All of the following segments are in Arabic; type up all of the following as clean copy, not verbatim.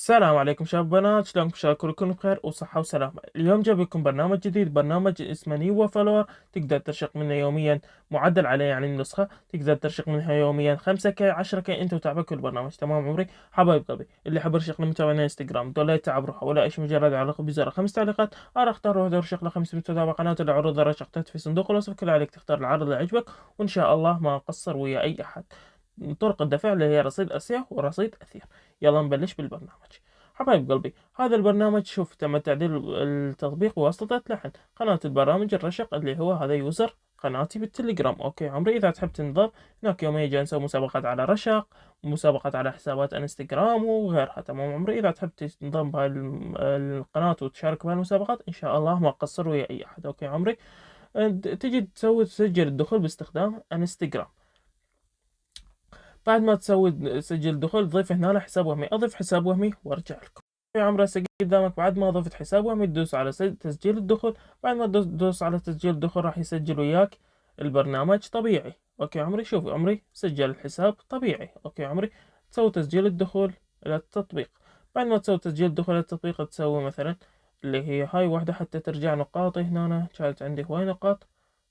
السلام عليكم شباب بنات، شلونكم؟ ان شاء الله كلكم بخير وصحة وسلامة. اليوم جايب لكم برنامج جديد، برنامج اسمه نيو فولور. تقدر ترشق منه يوميا، معدل عليه يعني النسخة. تقدر ترشق منها يوميا 5K 10K انت وتعبك البرنامج. تمام عمري حبايب قلبي، اللي حاب يرشق لي متابعين انستغرام دول لا يتعب روحه ولا ايش، مجرد علق بزر 5 تعليقات انا اختار واحد ارشق له 5 متابعة قناة. العروض اللي رشقتها في صندوق الوصف، كل عليك تختار العرض اللي يعجبك وان شاء الله ما اقصر ويا اي احد. طرق الدفع اللي هي رصيد اسيا ورصيد اثير. يلا نبلش بالبرنامج. حبايب قلبي، هذا البرنامج شوف تم تعديل التطبيق بواسطة لحن قناة البرامج الرشق اللي هو هذا يوزر قناتي بالتليجرام. اوكي عمري، اذا تحب تنضم هناك يوميا جاي نسوي مسابقات على رشق، مسابقات على حسابات انستغرام وغيرها. تمام عمري، اذا تحب تنضم بهاي القناة وتشارك بهاي المسابقات ان شاء الله ما اقصر ويا اي احد. اوكي عمري، تجي تسجل الدخول باستخدام انستغرام. بعد ما تسوي سجل دخول تضيف هنا حساب وهمي. اضيف حساب وهمي وارجع لكم. يا عمري هسه قدامك بعد ما ضفت حساب وهمي تدوس على تسجيل الدخول. بعد ما تدوس على تسجيل الدخول راح يسجل وياك البرنامج طبيعي. اوكي عمري، شوف عمري سجل الحساب طبيعي. اوكي عمري، تسوي تسجيل الدخول الى التطبيق. بعد ما تسوي تسجيل الدخول الى التطبيق تسوي مثلا اللي هي هاي واحدة حتى ترجع نقاطي. هنا أنا كانت عندي هواي نقاط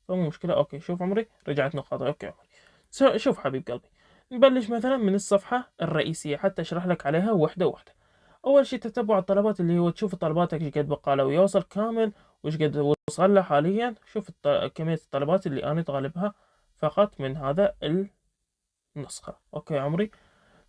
فمو مشكلة. اوكي شوف عمري رجعت نقاطي. اوكي عمري، شوف حبيب قلبي، نبلش مثلا من الصفحة الرئيسية حتى أشرح لك عليها واحدة واحدة. أول شيء تتبع الطلبات، اللي هو تشوف طلباتك ايش قد بقى لو يوصل كامل وإيش قد وصل له حاليا. شوف كمية الطلبات اللي أنا طالبها فقط من هذا النسخة. أوكي عمري،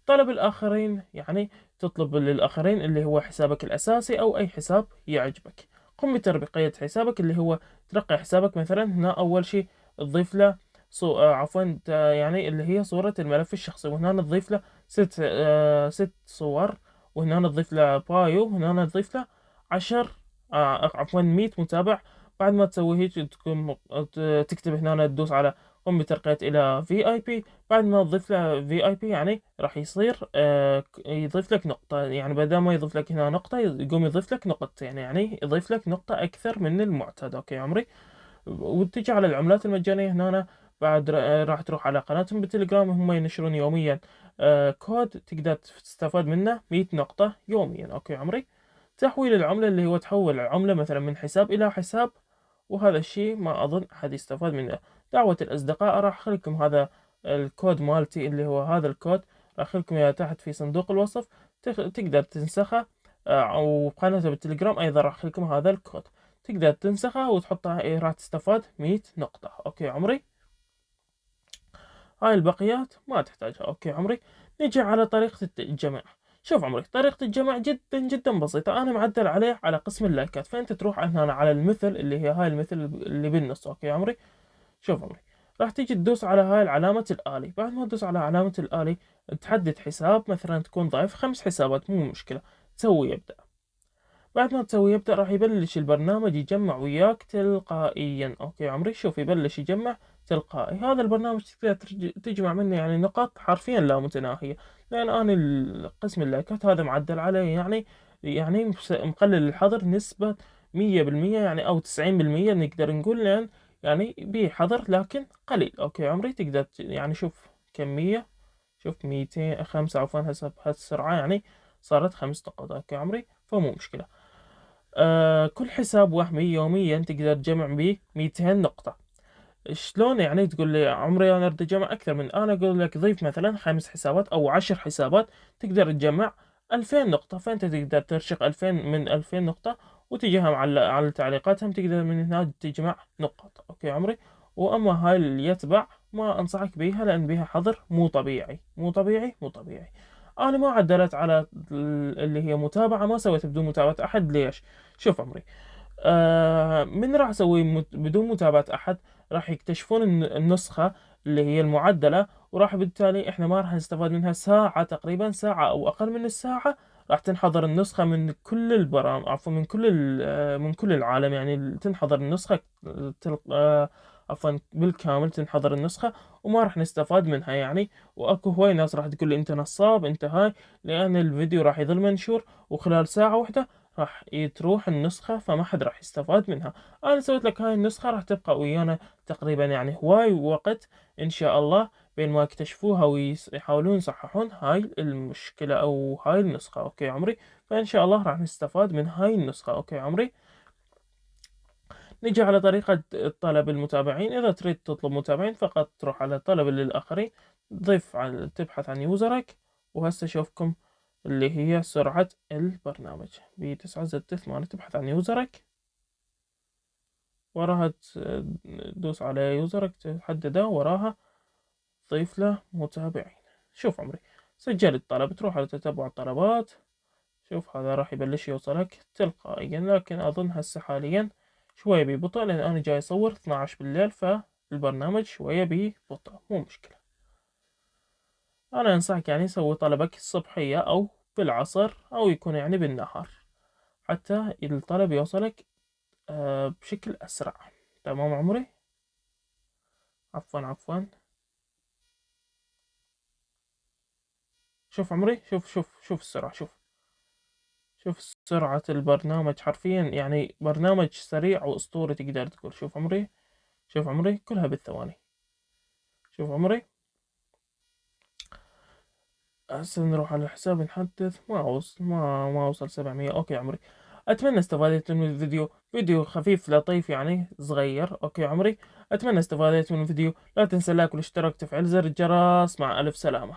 طلب الآخرين يعني تطلب للآخرين اللي هو حسابك الأساسي أو أي حساب يعجبك. قم بترقية حسابك، اللي هو ترقي حسابك مثلا. هنا أول شيء تضيف له عفوا يعني اللي هي صورة الملف الشخصي، وهنا نضيف له ست صور. وهنا نضيف له بايو، وهنا نضيف له 10 عفوا 100 متابع. بعد ما تسوي هيك تكتب هنا تدوس على قم بترقية إلى VIP. بعد ما تضيف له VIP يعني راح يصير يضيف لك نقطة. يعني بدل ما يضيف لك هنا نقطة يقوم يضيف لك نقطتين، يعني يضيف لك نقطة أكثر من المعتاد. أوكي عمري، وتجي على العملات المجانية هنا بعد راح تروح على قناتهم بالتليجرام. هم ينشرون يوميا كود تقدر تستفاد منه 100 نقطة يوميا. أوكي عمري، تحويل العملة اللي هو تحول العملة مثلا من حساب إلى حساب، وهذا الشيء ما أظن أحد يستفاد منه. دعوة الأصدقاء راح أخليكم هذا الكود مالتي، اللي هو هذا الكود راح أخليكم إياه تحت في صندوق الوصف. تقدر تنسخه. أو قناته بالتليجرام أيضا راح أخليكم هذا الكود، تقدر تنسخه وتحطها. إيه راح تستفاد 100 نقطة. أوكي عمري، هاي البقيات ما تحتاجها. أوكي عمري، نجي على طريقة الجمع. شوف عمري، طريقة الجمع جدا جدا بسيطة. أنا معدل عليه على قسم اللايكات، فأنت تروح هنا على المثل اللي هي هاي المثل اللي بالنص. أوكي عمري، شوف عمري راح تيجي تدوس على هاي العلامة الآلي. بعد ما تدوس على علامة الآلي تحدد حساب، مثلا تكون ضايف 5 حسابات مو مشكلة. تسوي يبدأ. بعد ما تسوي يبدأ راح يبلش البرنامج يجمع وياك تلقائيا. اوكي عمري، شوف يبلش يجمع تلقائي. هذا البرنامج تقدر تجمع منه يعني نقاط حرفيا لا متناهية، لأن أنا قسم اللايكات هذا معدل عليه يعني مقلل الحظر نسبة 100% يعني أو 90% نقدر نقول، لأن يعني به حظر لكن قليل. أوكي عمري، تقدر يعني شوف كمية، شوف 205 عفوا هسه بهالسرعة يعني صارت 5 نقاط. أوكي عمري، فمو مشكلة. كل حساب وهمي يوميا تقدر تجمع به 200 نقطة. شلون يعني؟ تقول لي عمري انا اريد اجمع اكثر من، انا اقول لك ضيف مثلا 5 حسابات او 10 حسابات تقدر تجمع 2000 نقطة. فانت تقدر ترشق 2000 من 2000 نقطة وتجيهم على تعليقاتهم، تقدر من هنا تجمع نقاط. اوكي عمري، واما هاي اللي يتبع ما انصحك بيها لان بيها حظر مو طبيعي مو طبيعي مو طبيعي. انا ما عدلت على اللي هي متابعة، ما سويت بدون متابعة احد. ليش؟ شوف عمري، من راح اسوي بدون متابعة احد راح يكتشفون النسخة اللي هي المعدلة، وراح بالتالي احنا ما راح نستفاد منها ساعة، تقريبا ساعة او اقل من الساعة. راح تنحضر النسخة من كل البرامج، عفوا من كل العالم، يعني تنحضر النسخة عفوا بالكامل تنحضر النسخة وما راح نستفاد منها يعني. واكو هواي ناس راح تقول لي انت نصاب انت هاي، لان الفيديو راح يظل منشور وخلال ساعة واحدة راح تروح النسخة، فما حد راح يستفاد منها. أنا سويت لك هاي النسخة راح تبقى ويانا تقريبا يعني هواي وقت إن شاء الله. بين ما يكتشفوها ويحاولون يصححون هاي المشكلة أو هاي النسخة. أوكي عمري، فإن شاء الله راح نستفاد من هاي النسخة. أوكي عمري، نجي على طريقة طلب المتابعين. إذا تريد تطلب متابعين فقط تروح على طلب للآخرين، تبحث عن يوزرك، وهسه شوفكم اللي هي سرعة البرنامج ب9 6 8. تبحث عن يوزرك، وراها تدوس على يوزرك تحدده، وراها تضيف له متابعين. شوف عمري، سجل الطلب، تروح على تتبع الطلبات. شوف هذا راح يبلش يوصلك تلقائيا، لكن أظن هسه حاليا شوية ببطء لأن أنا جاي أصور 12 بالليل، فالبرنامج شوية ببطء، مو مشكلة. أنا أنصحك يعني سوي طلبك الصبحية أو بالعصر، أو يكون يعني بالنهار، حتى الطلب يوصلك بشكل أسرع. تمام عمري؟ عفوا. شوف عمري، شوف السرعة، شوف سرعة البرنامج، حرفيا يعني برنامج سريع وأسطوري تقدر تقول. شوف عمري كلها بالثواني. شوف عمري، هسه نروح على الحساب نحدث. ما وصل 700. أوكي عمري، أتمنى استفادت من الفيديو، فيديو خفيف لطيف يعني صغير. أوكي عمري، أتمنى استفادت من الفيديو. لا تنسى اللايك والاشتراك وتفعيل زر الجرس. مع ألف سلامة.